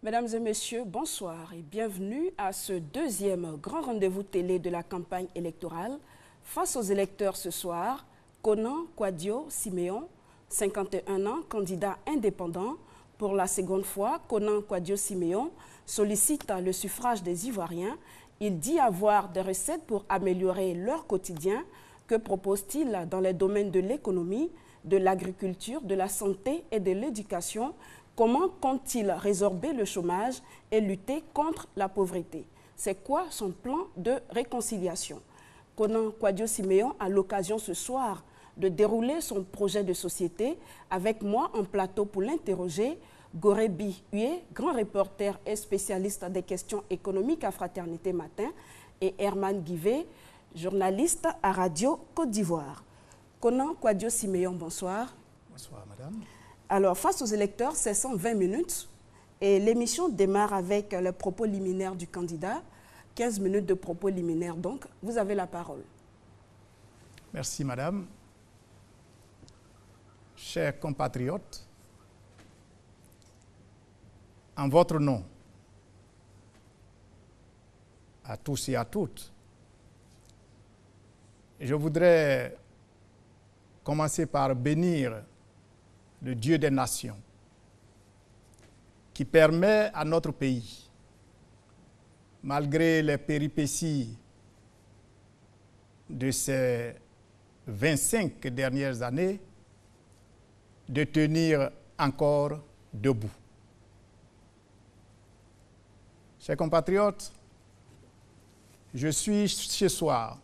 Mesdames et messieurs, bonsoir et bienvenue à ce deuxième grand rendez-vous télé de la campagne électorale. Face aux électeurs ce soir, Konan Kwadio Siméon, 51 ans, candidat indépendant. Pour la seconde fois, Konan Kwadio Siméon sollicite le suffrage des Ivoiriens. Il dit avoir des recettes pour améliorer leur quotidien. Que propose-t-il dans les domaines de l'économie, de l'agriculture, de la santé et de l'éducation? Comment compte-t-il résorber le chômage et lutter contre la pauvreté? C'est quoi son plan de réconciliation? Konan Kwadio Siméon a l'occasion ce soir de dérouler son projet de société. Avec moi en plateau pour l'interroger, Gorebi Huye, grand reporter et spécialiste des questions économiques à Fraternité Matin, et Herman Guivet, journaliste à Radio Côte d'Ivoire. Konan Kwadio Siméon, bonsoir. Bonsoir, madame. Alors, face aux électeurs, c'est 120 minutes et l'émission démarre avec le propos liminaire du candidat. 15 minutes de propos liminaire, donc vous avez la parole. Merci, madame. Chers compatriotes, en votre nom, à tous et à toutes, je voudrais commencer par bénir le Dieu des nations, qui permet à notre pays, malgré les péripéties de ces 25 dernières années, de tenir encore debout. Chers compatriotes, je suis ce soir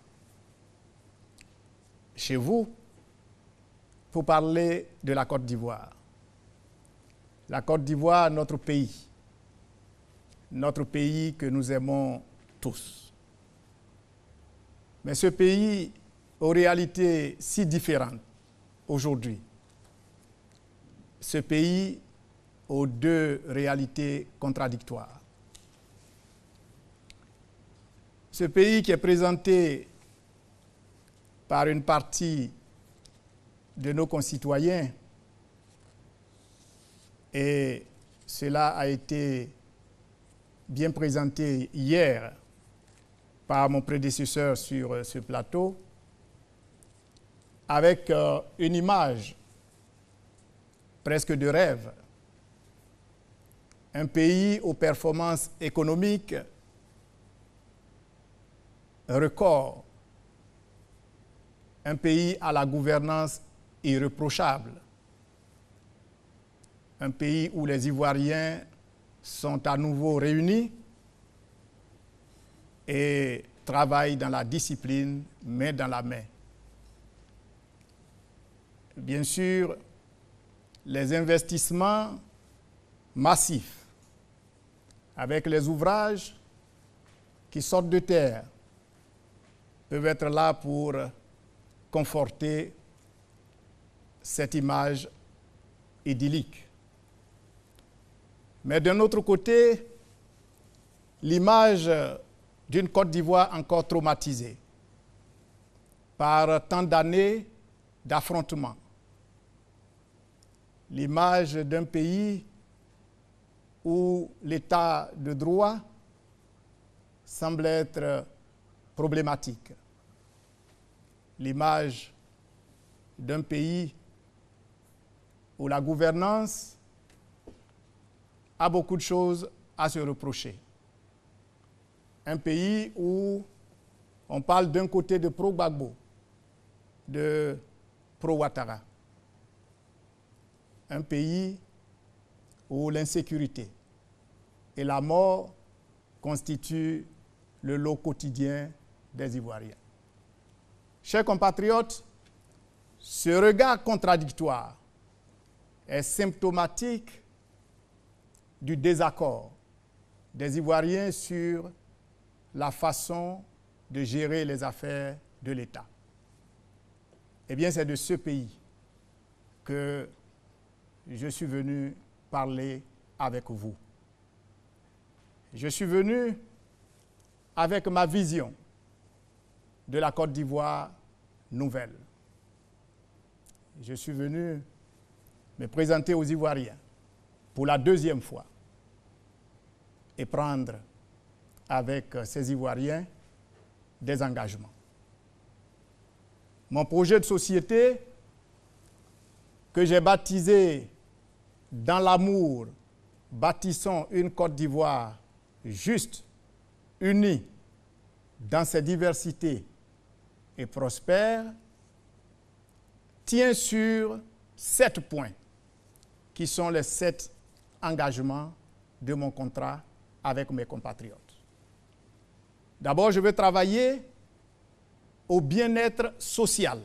chez vous pour parler de la Côte d'Ivoire. La Côte d'Ivoire, notre pays que nous aimons tous. Mais ce pays aux réalités si différentes aujourd'hui, ce pays aux deux réalités contradictoires. Ce pays qui est présenté par une partie de nos concitoyens, et cela a été bien présenté hier par mon prédécesseur sur ce plateau, avec une image presque de rêve. Un pays aux performances économiques record, un pays à la gouvernance irréprochable, un pays où les Ivoiriens sont à nouveau réunis et travaillent dans la discipline, main dans la main. Bien sûr, les investissements massifs avec les ouvrages qui sortent de terre peuvent être là pour conforter cette image idyllique. Mais d'un autre côté, l'image d'une Côte d'Ivoire encore traumatisée par tant d'années d'affrontements. L'image d'un pays où l'état de droit semble être problématique. L'image d'un pays où la gouvernance a beaucoup de choses à se reprocher. Un pays où on parle d'un côté de pro-Gbagbo, de pro-Ouattara. Un pays où l'insécurité et la mort constituent le lot quotidien des Ivoiriens. Chers compatriotes, ce regard contradictoire est symptomatique du désaccord des Ivoiriens sur la façon de gérer les affaires de l'État. Eh bien, c'est de ce pays que je suis venu parler avec vous. Je suis venu avec ma vision de la Côte d'Ivoire nouvelle. Je suis venu me présenter aux Ivoiriens pour la deuxième fois et prendre avec ces Ivoiriens des engagements. Mon projet de société, que j'ai baptisé « Dans l'amour, bâtissons une Côte d'Ivoire juste, unie dans ses diversités et prospère », tient sur 7 points qui sont les 7 engagements de mon contrat avec mes compatriotes. D'abord, je veux travailler au bien-être social.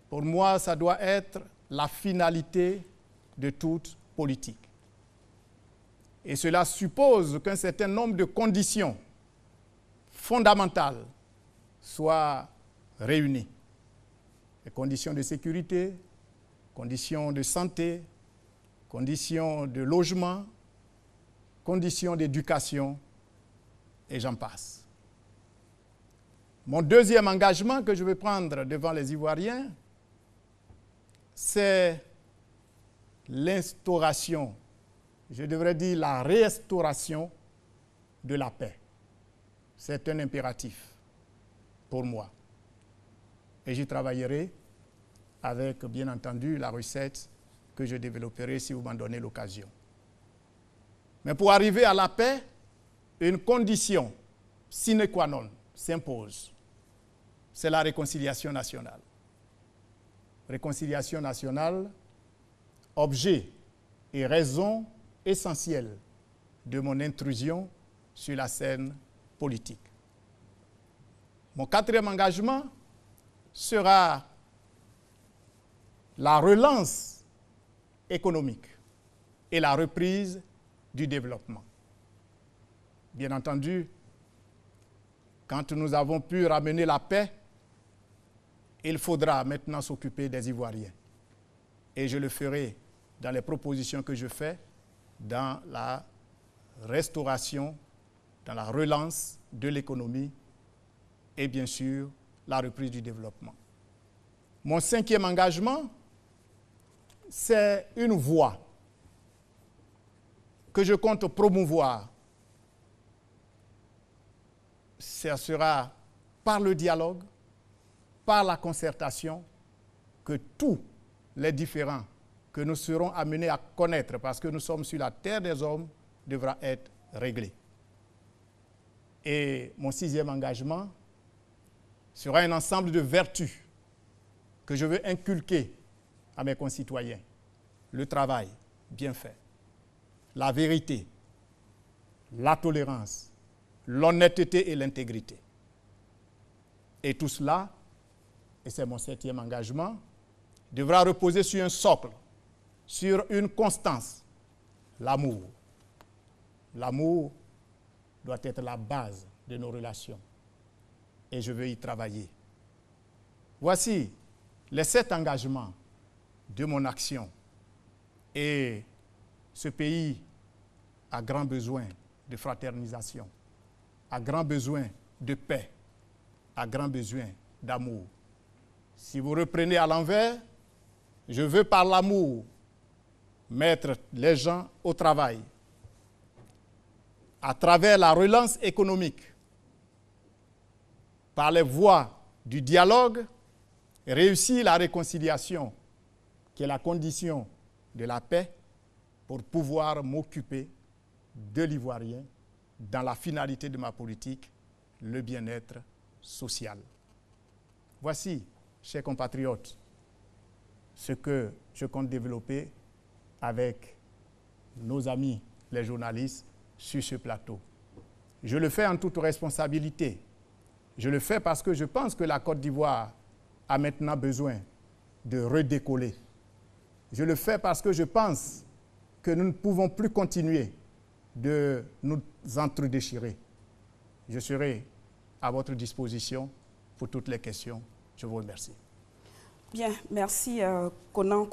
Pour moi, ça doit être la finalité de toute politique. Et cela suppose qu'un certain nombre de conditions fondamentales soient réunies. Les conditions de sécurité, conditions de santé, conditions de logement, conditions d'éducation, et j'en passe. Mon deuxième engagement que je vais prendre devant les Ivoiriens, c'est l'instauration, je devrais dire la restauration de la paix. C'est un impératif pour moi. Et j'y travaillerai avec, bien entendu, la recette que je développerai si vous m'en donnez l'occasion. Mais pour arriver à la paix, une condition sine qua non s'impose. C'est la réconciliation nationale. Réconciliation nationale, objet et raison essentielle de mon intrusion sur la scène politique. Mon quatrième engagement sera la relance économique et la reprise du développement. Bien entendu, quand nous avons pu ramener la paix, il faudra maintenant s'occuper des Ivoiriens. Et je le ferai dans les propositions que je fais, dans la restauration, dans la relance de l'économie et bien sûr la reprise du développement. Mon cinquième engagement, c'est une voie que je compte promouvoir. Ce sera par le dialogue, par la concertation, que tous les différends que nous serons amenés à connaître, parce que nous sommes sur la terre des hommes, devra être réglés. Et mon sixième engagement sera un ensemble de vertus que je veux inculquer à mes concitoyens. Le travail bien fait, la vérité, la tolérance, l'honnêteté et l'intégrité. Et tout cela, et c'est mon septième engagement, devra reposer sur un socle, sur une constance, l'amour. L'amour doit être la base de nos relations. Et je veux y travailler. Voici les 7 engagements de mon action. Et ce pays a grand besoin de fraternisation, a grand besoin de paix, a grand besoin d'amour. Si vous reprenez à l'envers, je veux par l'amour mettre les gens au travail, à travers la relance économique, par les voies du dialogue, réussir la réconciliation, qui est la condition de la paix, pour pouvoir m'occuper de l'Ivoirien dans la finalité de ma politique, le bien-être social. Voici, chers compatriotes, ce que je compte développer avec nos amis, les journalistes, sur ce plateau. Je le fais en toute responsabilité. Je le fais parce que je pense que la Côte d'Ivoire a maintenant besoin de redécoller. Je le fais parce que je pense que nous ne pouvons plus continuer de nous entredéchirer. Je serai à votre disposition pour toutes les questions. Je vous remercie. Bien, merci Konan.